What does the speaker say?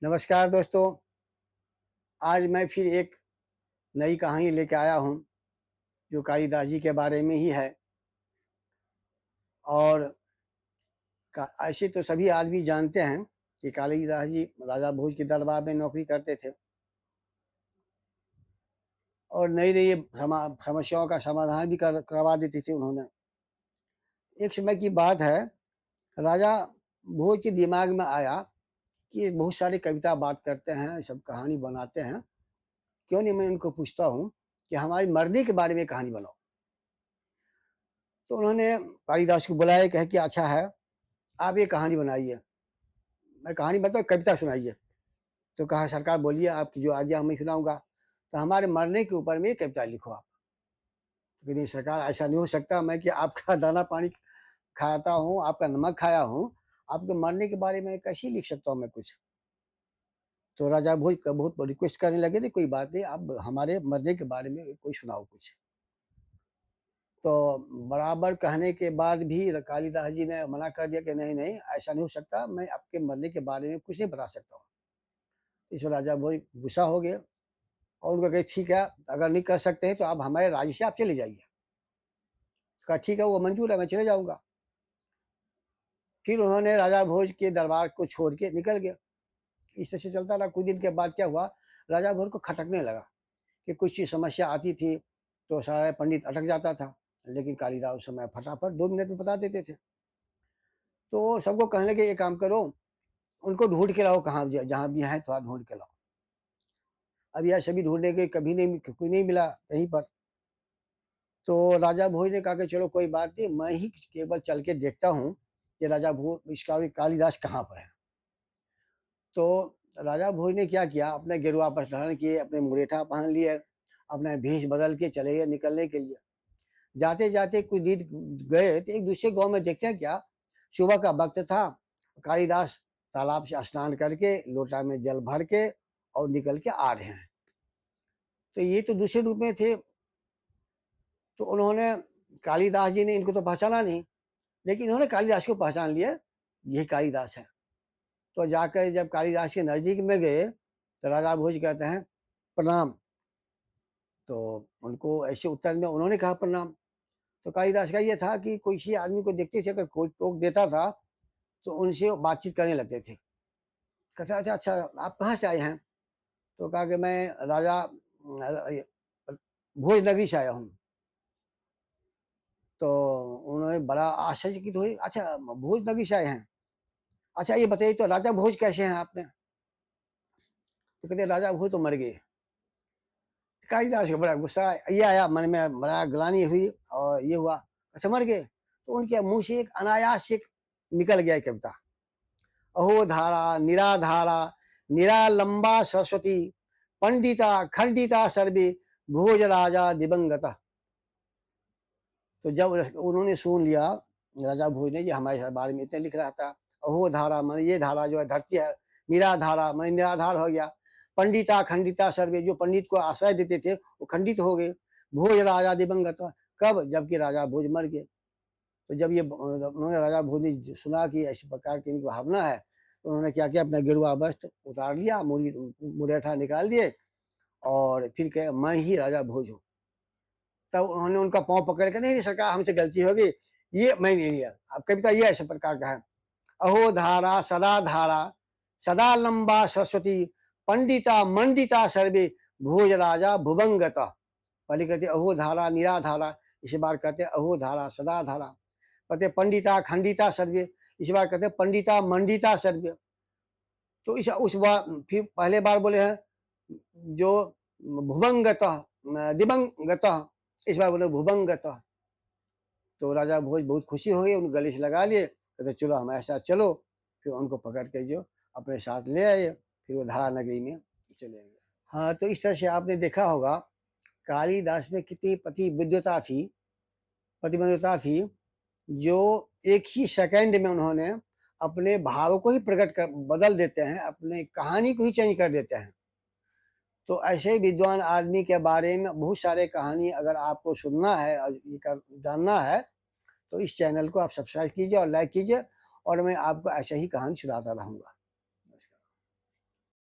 नमस्कार दोस्तों, आज मैं फिर एक नई कहानी लेके आया हूँ, जो कालिदास जी के बारे में ही है। और ऐसे तो सभी आदमी जानते हैं कि कालिदास जी राजा भोज के दरबार में नौकरी करते थे और नई-नई समस्याओं का समाधान भी करवा देते थे उन्होंने। एक समय की बात है, राजा भोज के दिमाग में आया कि ये बहुत सारी कविता बात करते हैं, सब कहानी बनाते हैं, क्यों नहीं मैं इनको पूछता हूँ कि हमारी मरने के बारे में कहानी बनाओ। तो उन्होंने कालिदास को बुलाया, कहे कि अच्छा है, आप ये कहानी बनाइए। मैं कहानी मतलब कविता सुनाइए। तो कहा सरकार बोलिए, आपकी जो आज्ञा मैं सुनाऊँगा। तो हमारे मरने के ऊपर में ये कविता लिखो आप। तो नहीं सरकार, ऐसा नहीं हो सकता, मैं कि आपका दाना-पानी खाता हूँ, आपका नमक खाया हूँ, आपके मरने के बारे में कैसे लिख सकता हूँ मैं कुछ? तो राजा भोज क बहुत रिक्वेस्ट करने लगे, नहीं कोई बात नहीं, आप हमारे मरने के बारे में कोई सुनाओ कुछ। तो बराबर कहने के बाद भी कालिदास जी ने मना कर दिया कि नहीं, नहीं, ऐसा नहीं हो सकता, मैं आपके मरने के बारे में कुछ नहीं बता सकता हूँ। इस पर राजा भोज गुस्सा हो गए और उनको कहे ठीक है, अगर नहीं कर सकते हैं तो आप हमारे राज्य से आप चले जाइए। कहा ठीक है, वो मंजूर है, मैं चले जाऊँगा। फिर उन्होंने राजा भोज के दरबार को छोड़ के निकल गए। इस तरह से चलता रहा। कुछ दिन के बाद क्या हुआ, राजा भोज को खटकने लगा कि कुछ चीज़ समस्या आती थी, तो सारा पंडित अटक जाता था। लेकिन कालिदास उस समय फटाफट 2 मिनट में बता देते थे। तो सबको कहने लगे, एक काम करो, उनको ढूँढ के लाओ, कहाँ ज जहाँ भी हैं थोड़ा ढूँढ के लाओ। अब यह सभी ढूँढने गए, कभी नहीं, कोई नहीं मिला कहीं पर। तो राजा भोज ने कहा कि चलो कोई बात नहीं, मैं ही केवल चल के देखता हूँ कि राजा भोज इसका कालिदास कहाँ पर है। तो राजा भोज ने क्या किया, अपने गेरुआ वस्त्र धारण किए, अपने मुरेठा पहन लिए, अपना भेष बदल के चले गए निकलने के लिए। जाते-जाते कुछ दिन गए तो एक दूसरे गाँव में देखते हैं क्या, सुबह का वक़्त था, कालिदास तालाब से स्नान करके, लोटा में जल भर के और निकल के आ रहे हैं। तो ये तो दूसरे रूप में थे, तो उन्होंने कालिदास जी ने इनको तो पहचाना नहीं, लेकिन इन्होंने कालिदास को पहचान लिया, यही कालिदास है। तो जाकर जब कालिदास के नज़दीक में गए, तो राजा भोज कहते हैं, "प्रणाम।" तो उनको ऐसे उत्तर में उन्होंने कहा प्रणाम। तो कालिदास का ये था कि किसी आदमी को देखते थे, अगर कोई टोक देता था, तो उनसे बातचीत करने लगते थे। कहते अच्छा, अच्छा, आप कहाँ से आए हैं? तो कहा कि मैं राजा ये भोज नगरी से आया हूँ। तो उन्होंने बड़ा आश्चर्यचकित हुए, अच्छा भोज नगरी से आए हैं। अच्छा ये बताइए, तो राजा भोज कैसे हैं आपने? तो कहते राजा भोज तो मर गए। कालिदास को बड़ा गुस्सा ये आया, मन में बड़ा ग्लानि हुई और ये हुआ, अच्छा मर गए? तो उनके मुँह से एक अनायास एक निकल गया कविता। अहो धारा निराधारा निरालंबा सरस्वती पंडिता खंडिता सर्वे भोज राजा दिवंगता। तो जब उन्होंने सुन लिया, राजा भोज ने, ये हमारे बारे में इतने लिख रहा था। अहो धारा माने ये धारा जो है धरती है, निराधारा माने निराधार हो गया, पंडिता खंडिता सर्वे, जो पंडित को आश्रय देते थे वो खंडित हो गए, भोज राजा दिवंगत, कब, जबकि राजा भोज मर गए। तो जब ये उन्होंने राजा भोज ने सुना कि ऐसी प्रकार की इनकी भावना है, तो उन्होंने क्या किया, अपना गेरुआ वस्त्र उतार लिया, मुरेठा निकाल दिए और फिर कहे मैं ही राजा भोज हूँ। तब उन्होंने उनका पाँव पकड़ के, नहीं, नहीं सरकार, हमसे गलती हो गई, ये मैं नहीं लिया। अब कविता ये ऐसे प्रकार का है, अहो धारा सदा लंबा सरस्वती पंडिता मंडिता सर्वे भोज राजा भुवंगता। पहले कहते अहो धारा निराधारा, इस बार कहते अहो धारा सदा धारा, कहते पंडिता खंडिता सर्वे, इस बार कहते पंडिता मंडिता सर्वे। तो इस उस बार फिर पहले बार बोले हैं जो भुवंगतः दिवंगतः, इस बार बोले भुवंगतः। तो राजा भोज बहुत खुशी हो गई, उन गले से लगा लिए, कहते चलो हमारे साथ चलो। फिर उनको पकड़ के जो अपने साथ ले आए, फिर वो धारा नगरी में चले गए। हाँ, तो इस तरह से आपने देखा होगा कालिदास में कितनी प्रतिबद्धता थी, जो एक ही सेकंड में उन्होंने अपने भाव को ही प्रकट कर बदल देते हैं, अपने कहानी को ही चेंज कर देते हैं। तो ऐसे विद्वान आदमी के बारे में बहुत सारे कहानी अगर आपको सुनना है और ये जानना है, तो इस चैनल को आप सब्सक्राइब कीजिए और लाइक कीजिए, और मैं आपको ऐसे ही कहानी सुनाता रहूँगा।